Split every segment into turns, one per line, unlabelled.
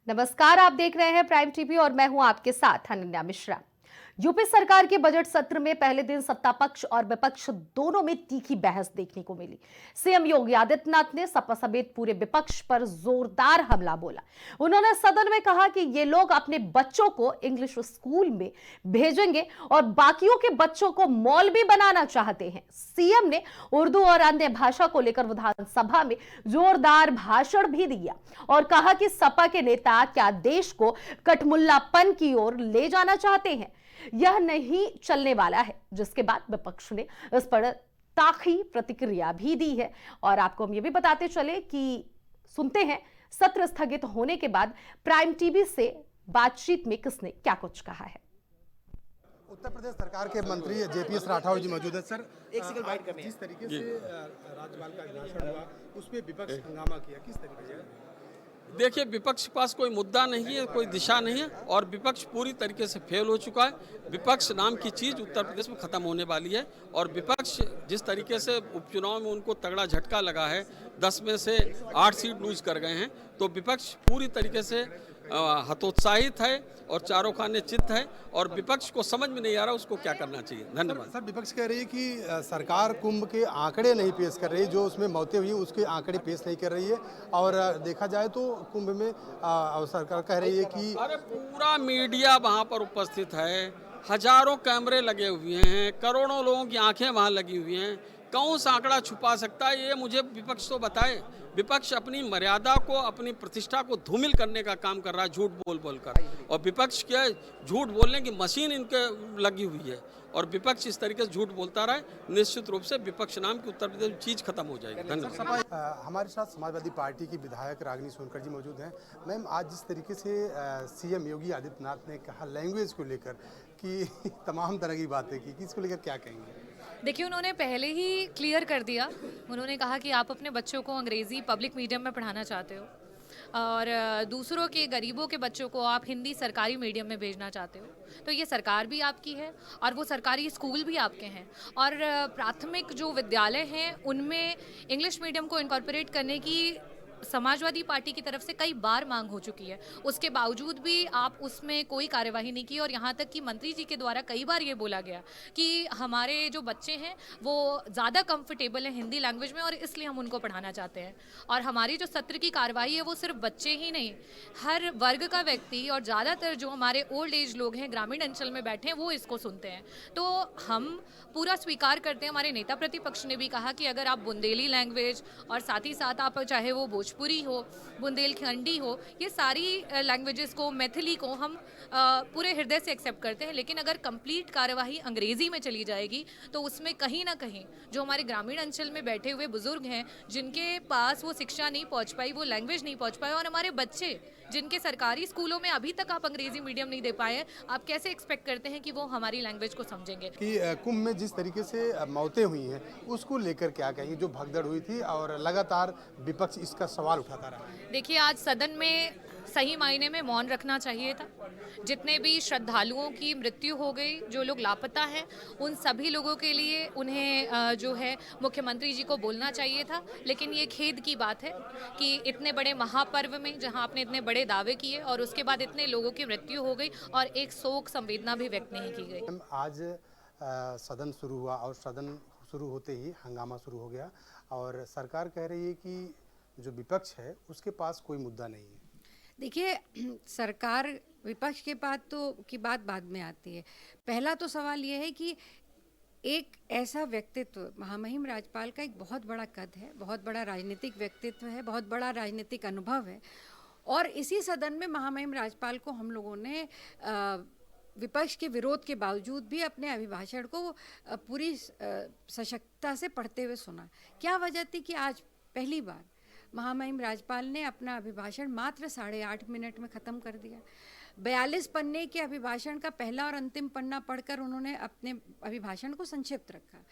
नमस्कार, आप देख रहे हैं प्राइम टीवी और मैं हूं आपके साथ अनन्या मिश्रा। यूपी सरकार के बजट सत्र में पहले दिन सत्ता पक्ष और विपक्ष दोनों में तीखी बहस देखने को मिली। सीएम योगी आदित्यनाथ ने सपा समेत पूरे विपक्ष पर जोरदार हमला बोला। उन्होंने सदन में कहा कि ये लोग अपने बच्चों को इंग्लिश स्कूल में भेजेंगे और बाकियों के बच्चों को मौलवी बनाना चाहते हैं। सीएम ने उर्दू और अन्य भाषा को लेकर विधानसभा में जोरदार भाषण भी दिया और कहा कि सपा के नेता क्या देश को कठमुल्लापन की ओर ले जाना चाहते हैं, यह नहीं चलने वाला है। जिसके बाद विपक्ष ने इस पर ताखी प्रतिक्रिया भी दी है और आपको हम ये भी बताते चले कि सुनते हैं सत्र स्थगित होने के बाद प्राइम टीवी से बातचीत में किसने क्या कुछ कहा है।
उत्तर प्रदेश सरकार के मंत्री जेपीएस राठौर जी मौजूद है। सर,
एक सेकंड वाइट करनी है।
जिस तरीके से राज्यपाल का अभिभाषण हुआ उस पे विपक्ष हंगामा किया, किस तरीके से?
देखिए, विपक्ष के पास कोई मुद्दा नहीं है, कोई दिशा नहीं है और विपक्ष पूरी तरीके से फेल हो चुका है। विपक्ष नाम की चीज़ उत्तर प्रदेश में ख़त्म होने वाली है और विपक्ष जिस तरीके से उपचुनाव में उनको तगड़ा झटका लगा है, 10 में से 8 सीट लूज कर गए हैं, तो विपक्ष पूरी तरीके से हतोत्साहित है और चारों खाने चित्त है और विपक्ष को समझ में नहीं आ रहा उसको क्या करना चाहिए। धन्यवाद।
सर, विपक्ष कह रही है कि सरकार कुंभ के आंकड़े नहीं पेश कर रही, जो उसमें मौतें हुई उसके आंकड़े पेश नहीं कर रही है और देखा जाए तो कुंभ में सरकार कह रही है कि
अरे पूरा मीडिया वहाँ पर उपस्थित है, हजारों कैमरे लगे हुए हैं, करोड़ों लोगों की आंखें वहाँ लगी हुई हैं, कौन सा आंकड़ा छुपा सकता है ये मुझे विपक्ष तो बताए। विपक्ष अपनी मर्यादा को, अपनी प्रतिष्ठा को धूमिल करने का काम कर रहा है झूठ बोल बोल कर, और विपक्ष के झूठ बोलने की मशीन इनके लगी हुई है और विपक्ष इस तरीके से झूठ बोलता रहे, निश्चित रूप से विपक्ष नाम की उत्तर प्रदेश में चीज़ खत्म हो जाएगी। धन्यवाद।
हमारे साथ समाजवादी पार्टी की विधायक रागिनी सोनकर जी मौजूद हैं। मैम, आज जिस तरीके से सीएम योगी आदित्यनाथ ने कहा लैंग्वेज को लेकर कि तमाम तरह की बातें की, कि इसको लेकर क्या कहेंगे?
देखिए, उन्होंने पहले ही क्लियर कर दिया। उन्होंने कहा कि आप अपने बच्चों को अंग्रेज़ी पब्लिक मीडियम में पढ़ाना चाहते हो और दूसरों के, गरीबों के बच्चों को आप हिंदी सरकारी मीडियम में भेजना चाहते हो। तो ये सरकार भी आपकी है और वो सरकारी स्कूल भी आपके हैं और प्राथमिक जो विद्यालय हैं उनमें इंग्लिश मीडियम को इनकॉर्पोरेट करने की समाजवादी पार्टी की तरफ से कई बार मांग हो चुकी है। उसके बावजूद भी आप उसमें कोई कार्यवाही नहीं की और यहाँ तक कि मंत्री जी के द्वारा कई बार ये बोला गया कि हमारे जो बच्चे हैं वो ज़्यादा कंफर्टेबल हैं हिंदी लैंग्वेज में और इसलिए हम उनको पढ़ाना चाहते हैं। और हमारी जो सत्र की कार्रवाई है वो सिर्फ बच्चे ही नहीं, हर वर्ग का व्यक्ति और ज़्यादातर जो हमारे ओल्ड एज लोग हैं, ग्रामीण अंचल में बैठे हैं, वो इसको सुनते हैं। तो हम पूरा स्वीकार करते हैं। हमारे नेता प्रतिपक्ष ने भी कहा कि अगर आप बुंदेली लैंग्वेज और साथ ही साथ आप चाहे वो भोजपुरी हो, बुंदेलखंडी हो, ये सारी लैंग्वेजेस को, मैथिली को हम पूरे हृदय से एक्सेप्ट करते हैं। लेकिन अगर कंप्लीट कार्यवाही अंग्रेज़ी में चली जाएगी तो उसमें कहीं ना कहीं जो हमारे ग्रामीण अंचल में बैठे हुए बुजुर्ग हैं, जिनके पास वो शिक्षा नहीं पहुंच पाई, वो लैंग्वेज नहीं पहुंच पाए, और हमारे बच्चे जिनके सरकारी स्कूलों में अभी तक आप अंग्रेजी मीडियम नहीं दे पाए, आप कैसे एक्सपेक्ट करते हैं कि वो हमारी लैंग्वेज को समझेंगे?
कि कुंभ में जिस तरीके से मौतें हुई हैं उसको लेकर क्या कहेंगे, जो भगदड़ हुई थी और लगातार विपक्ष इसका सवाल उठाता रहा?
देखिए, आज सदन में सही मायने में मौन रखना चाहिए था। जितने भी श्रद्धालुओं की मृत्यु हो गई, जो लोग लापता हैं, उन सभी लोगों के लिए उन्हें जो है मुख्यमंत्री जी को बोलना चाहिए था। लेकिन ये खेद की बात है कि इतने बड़े महापर्व में जहां आपने इतने बड़े दावे किए और उसके बाद इतने लोगों की मृत्यु हो गई और एक शोक संवेदना भी व्यक्त नहीं की गई।
आज सदन शुरू हुआ और सदन शुरू होते ही हंगामा शुरू हो गया और सरकार कह रही है कि जो विपक्ष है उसके पास कोई मुद्दा नहीं है।
देखिए, सरकार विपक्ष के की बात बाद में आती है। पहला तो सवाल ये है कि एक ऐसा व्यक्तित्व, महामहिम राज्यपाल का एक बहुत बड़ा कद है, बहुत बड़ा राजनीतिक व्यक्तित्व है, बहुत बड़ा राजनीतिक अनुभव है और इसी सदन में महामहिम राज्यपाल को हम लोगों ने विपक्ष के विरोध के बावजूद भी अपने अभिभाषण को पूरी सशक्तता से पढ़ते हुए सुना। क्या वजह थी कि आज पहली बार महामहिम राज्यपाल ने अपना अभिभाषण मात्र 8.5 मिनट में ख़त्म कर दिया। 42 पन्ने के अभिभाषण का पहला और अंतिम पन्ना पढ़कर उन्होंने अपने अभिभाषण को संक्षिप्त रखा।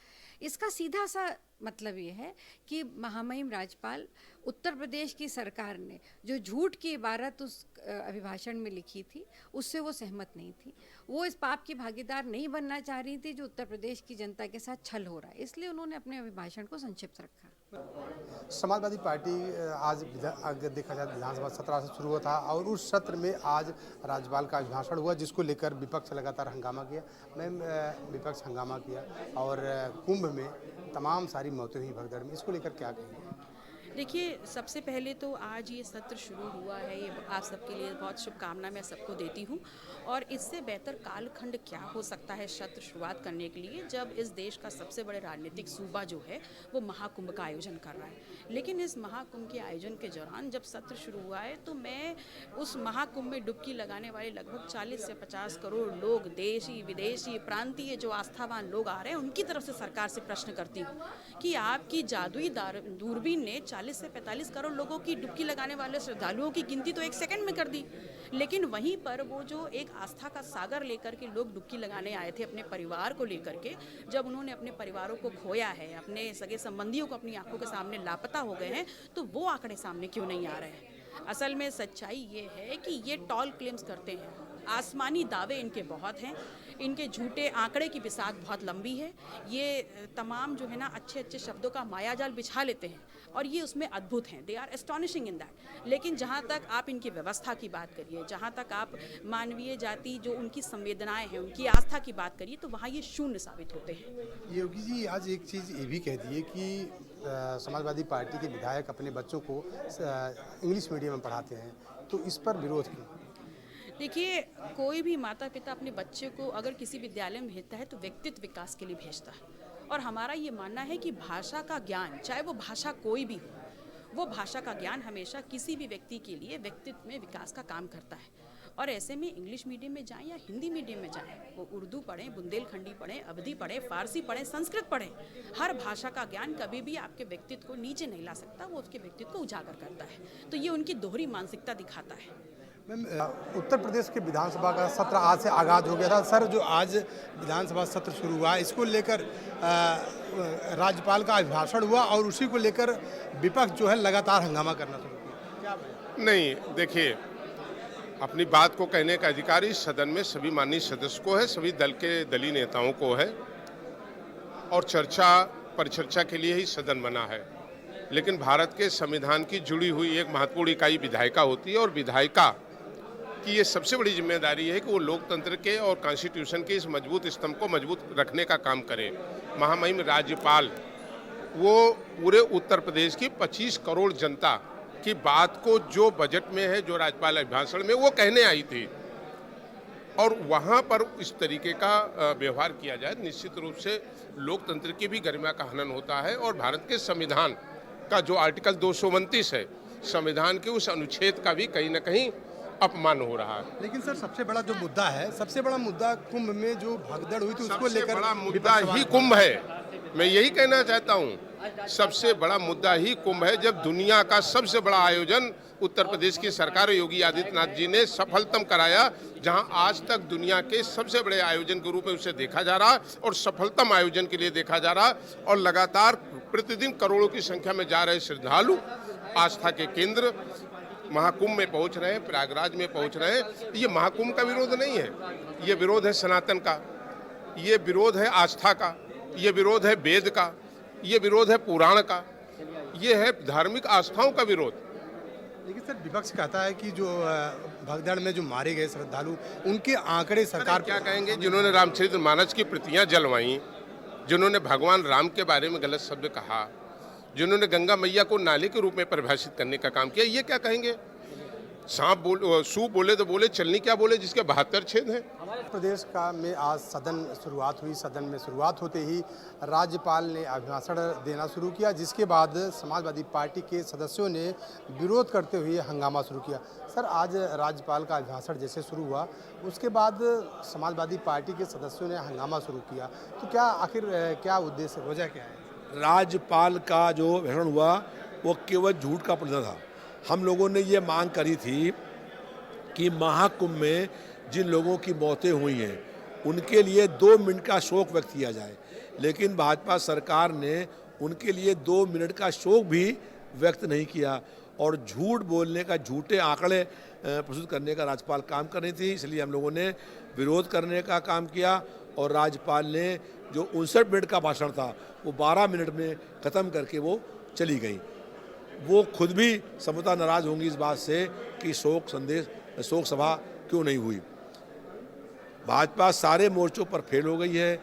इसका सीधा सा मतलब ये है कि महामहिम राज्यपाल, उत्तर प्रदेश की सरकार ने जो झूठ की इबारत उस अभिभाषण में लिखी थी उससे वो सहमत नहीं थी। वो इस पाप की भागीदार नहीं बनना चाह रही थी जो उत्तर प्रदेश की जनता के साथ छल हो रहा है, इसलिए उन्होंने अपने अभिभाषण को संक्षिप्त रखा।
समाजवादी पार्टी आज अगर देखा जाए विधानसभा सत्र से शुरू हुआ था और उस सत्र में आज राज्यपाल का अभिभाषण हुआ जिसको लेकर विपक्ष लगातार हंगामा किया। मैम, विपक्ष हंगामा किया और कुंभ में तमाम सारी मौतें हुई भगदड़ में, इसको लेकर क्या कहेंगे?
देखिए, सबसे पहले तो आज ये सत्र शुरू हुआ है, ये आप सबके लिए बहुत शुभकामना मैं सबको देती हूँ। और इससे बेहतर कालखंड क्या हो सकता है सत्र शुरुआत करने के लिए, जब इस देश का सबसे बड़े राजनीतिक सूबा जो है वो महाकुंभ का आयोजन कर रहा है। लेकिन इस महाकुंभ के आयोजन के दौरान जब सत्र शुरू हुआ है तो मैं उस महाकुंभ में डुबकी लगाने वाले लगभग 40 से 50 करोड़ लोग, देशी विदेशी प्रांतीय जो आस्थावान लोग आ रहे हैं, उनकी तरफ से सरकार से प्रश्न करती हूँ कि आपकी जादुई दूरबीन ने 40 से 45 करोड़ लोगों की डुबकी लगाने वाले श्रद्धालुओं की गिनती तो 1 सेकंड में कर दी। लेकिन वहीं पर वो जो एक आस्था का सागर लेकर के लोग डुबकी लगाने आए थे अपने परिवार को लेकर के, जब उन्होंने अपने परिवारों को खोया है, अपने सगे संबंधियों को अपनी आंखों के सामने लापता हो गए हैं, तो वो आंकड़े सामने क्यों नहीं आ रहे हैं? असल में सच्चाई ये है कि ये टॉल क्लेम्स करते हैं, आसमानी दावे इनके बहुत हैं, इनके झूठे आंकड़े की बिसात बहुत लंबी है। ये तमाम जो है ना अच्छे अच्छे शब्दों का मायाजाल बिछा लेते हैं और ये उसमें अद्भुत हैं, they are astonishing in that. लेकिन जहाँ तक आप इनकी व्यवस्था की बात करिए, जहाँ तक आप मानवीय जाति जो उनकी संवेदनाएं हैं, उनकी आस्था की बात करिए, तो वहाँ ये शून्य साबित होते हैं।
योगी जी, आज एक चीज़ ये भी कह दिए कि समाजवादी पार्टी के विधायक अपने बच्चों को इंग्लिश मीडियम में पढ़ाते हैं, तो इस पर विरोध क्यों?
देखिए, कोई भी माता पिता अपने बच्चे को अगर किसी विद्यालय में भेजता है तो व्यक्तित्व विकास के लिए भेजता है। और हमारा ये मानना है कि भाषा का ज्ञान, चाहे वो भाषा कोई भी हो, वो भाषा का ज्ञान हमेशा किसी भी व्यक्ति के लिए व्यक्तित्व में विकास का काम करता है। और ऐसे में इंग्लिश मीडियम में जाएं या हिंदी मीडियम में जाएं, वो उर्दू पढ़ें, बुंदेलखंडी पढ़ें, अवधी पढ़ें, फारसी पढ़ें, संस्कृत पढ़ें, हर भाषा का ज्ञान कभी भी आपके व्यक्तित्व को नीचे नहीं ला सकता, वो उसके व्यक्तित्व को उजागर करता है। तो ये उनकी दोहरी मानसिकता दिखाता है।
मैम, उत्तर प्रदेश के विधानसभा का सत्र आज से आगाज हो गया था। सर, जो आज विधानसभा सत्र शुरू हुआ इसको लेकर राज्यपाल का अभिभाषण हुआ और उसी को लेकर विपक्ष जो है लगातार हंगामा करना शुरू किया, क्या वजह?
नहीं, देखिए, अपनी बात को कहने का अधिकार इस सदन में सभी माननीय सदस्य को है, सभी दल के दलीय नेताओं को है और परिचर्चा के लिए ही सदन बना है। लेकिन भारत के संविधान की जुड़ी हुई एक महत्वपूर्ण इकाई विधायिका होती है और विधायिका की ये सबसे बड़ी जिम्मेदारी है कि वो लोकतंत्र के और कॉन्स्टिट्यूशन के इस मजबूत स्तंभ को मजबूत रखने का काम करें। महामहिम राज्यपाल वो पूरे उत्तर प्रदेश की 25 करोड़ जनता की बात को जो बजट में है, जो राज्यपाल अभिभाषण में वो कहने आई थी, और वहाँ पर इस तरीके का व्यवहार किया जाए, निश्चित रूप से लोकतंत्र की भी गरिमा का हनन होता है और भारत के संविधान का जो आर्टिकल 229 है, संविधान के उस अनुच्छेद का भी कहीं ना कहीं अपमान हो रहा है।
लेकिन सर, सबसे बड़ा जो मुद्दा है, सबसे बड़ा मुद्दा कुंभ में जो भगदड़ हुई थी उसको लेकर
सबसे बड़ा मुद्दा ही कुंभ है। मैं यही कहना चाहता हूँ, सबसे बड़ा मुद्दा ही कुंभ है। जब दुनिया का सबसे बड़ा आयोजन उत्तर प्रदेश की सरकार योगी आदित्यनाथ जी ने सफलतम कराया, जहां आज तक दुनिया के सबसे बड़े आयोजन के रूप में उसे देखा जा रहा और सफलतम आयोजन के लिए देखा जा रहा, और लगातार प्रतिदिन करोड़ों की संख्या में जा रहे श्रद्धालु आस्था के केंद्र महाकुंभ में पहुंच रहे हैं, प्रयागराज में पहुंच रहे हैं। ये महाकुंभ का विरोध नहीं है, ये विरोध है सनातन का, ये विरोध है आस्था का, ये विरोध है वेद का, ये विरोध है पुराण का, ये है धार्मिक आस्थाओं का विरोध।
लेकिन सर, विपक्ष कहता है कि जो भगदड़ में जो मारे गए श्रद्धालु, उनके आंकड़े सरकार
क्या कहेंगे? जिन्होंने रामचरितमानस की प्रतियां जलवाई, जिन्होंने भगवान राम के बारे में गलत शब्द कहा, जिन्होंने गंगा मैया को नाले के रूप में परिभाषित करने का काम किया, ये क्या कहेंगे? सूप बोले तो बोले, चलनी क्या बोले, जिसके 72 छेद हैं।
प्रदेश का में आज सदन शुरुआत हुई। सदन में शुरुआत होते ही राज्यपाल ने अभिभाषण देना शुरू किया, जिसके बाद समाजवादी पार्टी के सदस्यों ने विरोध करते हुए हंगामा शुरू किया। सर, आज राज्यपाल का अभिभाषण जैसे शुरू हुआ, उसके बाद समाजवादी पार्टी के सदस्यों ने हंगामा शुरू किया, तो क्या आखिर क्या उद्देश्य, वजह क्या है?
राज्यपाल का जो भाषण हुआ वो केवल झूठ का पुलिंदा था। हम लोगों ने ये मांग करी थी कि महाकुंभ में जिन लोगों की मौतें हुई हैं उनके लिए 2 मिनट का शोक व्यक्त किया जाए, लेकिन भाजपा सरकार ने उनके लिए 2 मिनट का शोक भी व्यक्त नहीं किया और झूठ बोलने का, झूठे आंकड़े प्रस्तुत करने का राज्यपाल काम कर रही थी। इसलिए हम लोगों ने विरोध करने का काम किया और राज्यपाल ने जो 59 मिनट का भाषण था वो 12 मिनट में ख़त्म करके वो चली गई। वो खुद भी समता नाराज होंगी इस बात से कि शोक सभा क्यों नहीं हुई। भाजपा सारे मोर्चों पर फेल हो गई है।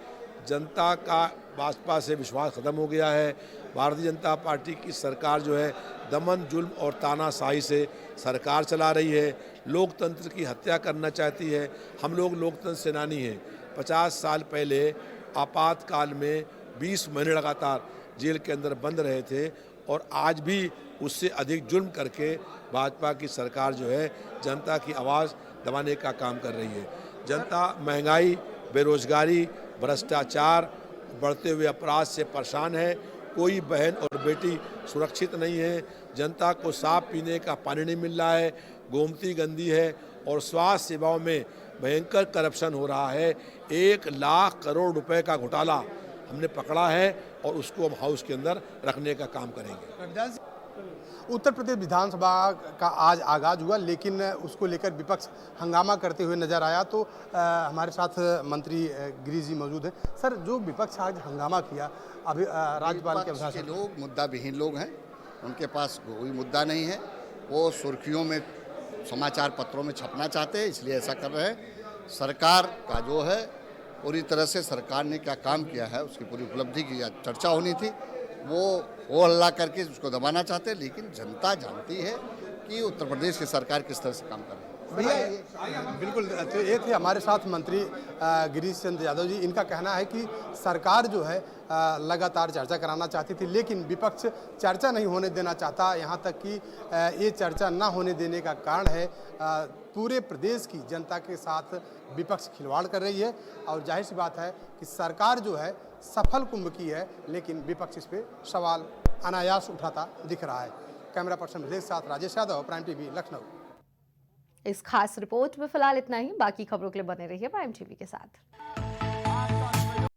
जनता का भाजपा से विश्वास खत्म हो गया है। भारतीय जनता पार्टी की सरकार जो है दमन, जुल्म और तानाशाही से सरकार चला रही है। लोकतंत्र की हत्या करना चाहती है। हम लोग लोकतंत्र सेनानी हैं। 50 साल पहले आपातकाल में 20 महीने लगातार जेल के अंदर बंद रहे थे और आज भी उससे अधिक जुल्म करके भाजपा की सरकार जो है जनता की आवाज़ दबाने का काम कर रही है। जनता महंगाई, बेरोजगारी, भ्रष्टाचार, बढ़ते हुए अपराध से परेशान है। कोई बहन और बेटी सुरक्षित नहीं है। जनता को साफ पीने का पानी नहीं मिल रहा है, गोमती गंदी है और स्वास्थ्य सेवाओं में भयंकर करप्शन हो रहा है। 1 लाख करोड़ रुपए का घोटाला हमने पकड़ा है और उसको हम हाउस के अंदर रखने का काम करेंगे।
उत्तर प्रदेश विधानसभा का आज आगाज हुआ, लेकिन उसको लेकर विपक्ष हंगामा करते हुए नजर आया। तो हमारे साथ मंत्री गिरीश जी मौजूद हैं। सर, जो विपक्ष आज हंगामा किया, अभी राज्यपाल के
विपक्ष के लोग मुद्दा विहीन लोग हैं, उनके पास कोई मुद्दा नहीं है। वो सुर्खियों में, समाचार पत्रों में छपना चाहते हैं, इसलिए ऐसा कर रहे हैं। सरकार का जो है पूरी तरह से सरकार ने क्या काम किया है उसकी पूरी उपलब्धि की चर्चा होनी थी। वो हो हल्ला करके उसको दबाना चाहते हैं, लेकिन जनता जानती है कि उत्तर प्रदेश की सरकार किस तरह से काम कर रही है।
भैया बिल्कुल, तो ये थे हमारे साथ मंत्री गिरीश चंद्र यादव जी। इनका कहना है कि सरकार जो है लगातार चर्चा कराना चाहती थी, लेकिन विपक्ष चर्चा नहीं होने देना चाहता। यहाँ तक कि ये चर्चा ना होने देने का कारण है पूरे प्रदेश की जनता के साथ विपक्ष खिलवाड़ कर रही है। और जाहिर सी बात है कि सरकार जो है सफल कुंभ की है, लेकिन विपक्ष इस पे सवाल अनायास उठाता दिख रहा है। कैमरा पर्सन विजय के साथ राजेश यादव, प्राइम टीवी, लखनऊ।
इस खास रिपोर्ट में फिलहाल इतना ही। बाकी खबरों के लिए बने रहिए प्राइम टीवी के साथ।